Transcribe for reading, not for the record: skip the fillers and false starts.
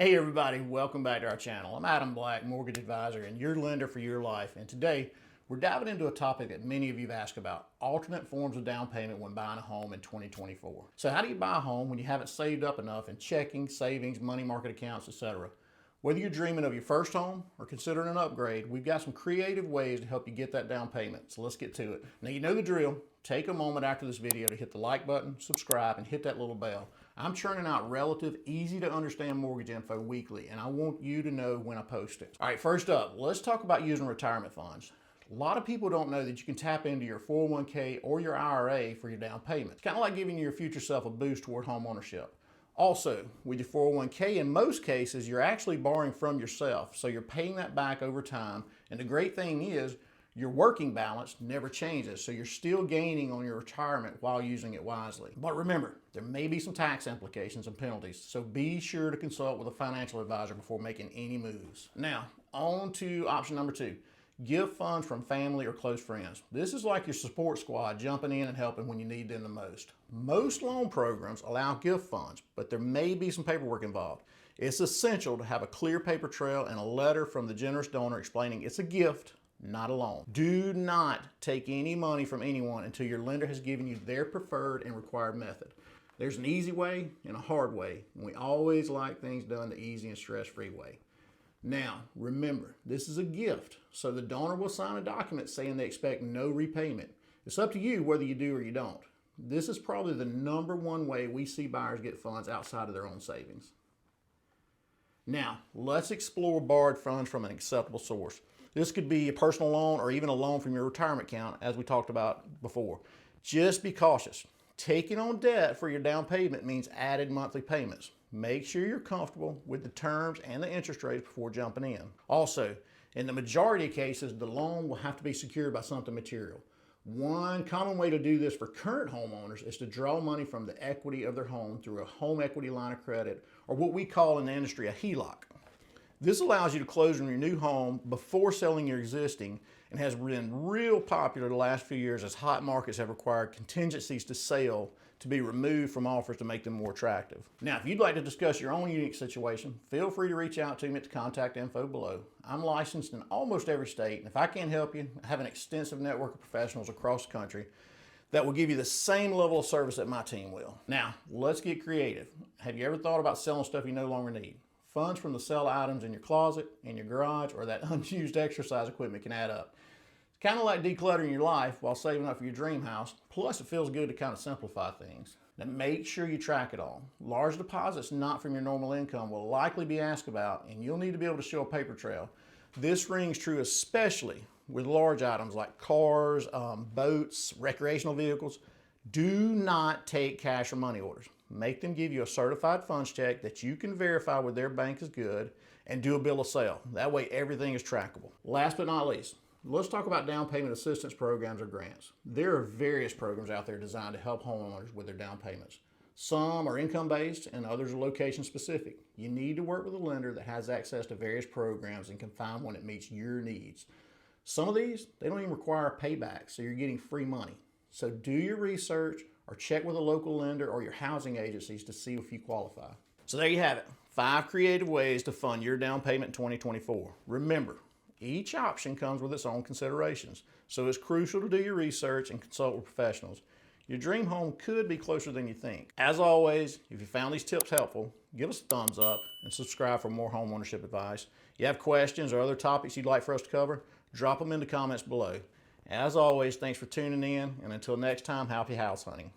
Hey everybody, welcome back to our channel. I'm Adam Black, mortgage advisor and your lender for your life. And today we're diving into a topic that many of you have asked about, alternate forms of down payment when buying a home in 2024. So how do you buy a home when you haven't saved up enough in checking, savings, money market accounts, etc.? Whether you're dreaming of your first home or considering an upgrade, we've got some creative ways to help you get that down payment. So let's get to it. Now you know the drill. Take a moment after this video to hit the like button, subscribe, and hit that little bell. I'm churning out relative, easy to understand mortgage info weekly, and I want you to know when I post it. All right, first up, let's talk about using retirement funds. A lot of people don't know that you can tap into your 401k or your IRA for your down payment. It's kind of like giving your future self a boost toward home ownership. Also, with your 401k, in most cases, you're actually borrowing from yourself, so you're paying that back over time. And the great thing is, your working balance never changes, so you're still gaining on your retirement while using it wisely. But remember, there may be some tax implications and penalties, so be sure to consult with a financial advisor before making any moves. Now, on to option number 2. Give funds from family or close friends. This is like your support squad jumping in and helping when you need them the most. Most loan programs allow gift funds, but there may be some paperwork involved. It's essential to have a clear paper trail and a letter from the generous donor explaining it's a gift, not a loan. Do not take any money from anyone until your lender has given you their preferred and required method. There's an easy way and a hard way, and we always like things done the easy and stress-free way. Now, remember, this is a gift, so the donor will sign a document saying they expect no repayment. It's up to you whether you do or you don't. This is probably the #1 way we see buyers get funds outside of their own savings. Now, let's explore borrowed funds from an acceptable source. This could be a personal loan or even a loan from your retirement account, as we talked about before. Just be cautious. Taking on debt for your down payment means added monthly payments. Make sure you're comfortable with the terms and the interest rates before jumping in. Also, in the majority of cases, the loan will have to be secured by something material. One common way to do this for current homeowners is to draw money from the equity of their home through a home equity line of credit, or what we call in the industry a HELOC. This allows you to close on your new home before selling your existing and has been real popular the last few years as hot markets have required contingencies to sell to be removed from offers to make them more attractive. Now, if you'd like to discuss your own unique situation, feel free to reach out to me at the contact info below. I'm licensed in almost every state, and if I can't help you, I have an extensive network of professionals across the country that will give you the same level of service that my team will. Now, let's get creative. Have you ever thought about selling stuff you no longer need? Funds from the sell items in your closet, in your garage, or that unused exercise equipment can add up. It's kind of like decluttering your life while saving up for your dream house, plus it feels good to kind of simplify things. Now make sure you track it all. Large deposits not from your normal income will likely be asked about, and you'll need to be able to show a paper trail. This rings true especially with large items like cars, boats, recreational vehicles. Do not take cash or money orders. Make them give you a certified funds check that you can verify with their bank is good, and do a bill of sale. That way everything is trackable. Last but not least, let's talk about down payment assistance programs or grants. There are various programs out there designed to help homeowners with their down payments. Some are income-based and others are location-specific. You need to work with a lender that has access to various programs and can find one that meets your needs. Some of these, they don't even require payback, so you're getting free money. So do your research or check with a local lender or your housing agencies to see if you qualify. So there you have it, 5 creative ways to fund your down payment in 2024. Remember, each option comes with its own considerations, so it's crucial to do your research and consult with professionals. Your dream home could be closer than you think. As always, if you found these tips helpful, give us a thumbs up and subscribe for more home ownership advice. If you have questions or other topics you'd like for us to cover, drop them in the comments below. As always, thanks for tuning in, and until next time, happy house hunting.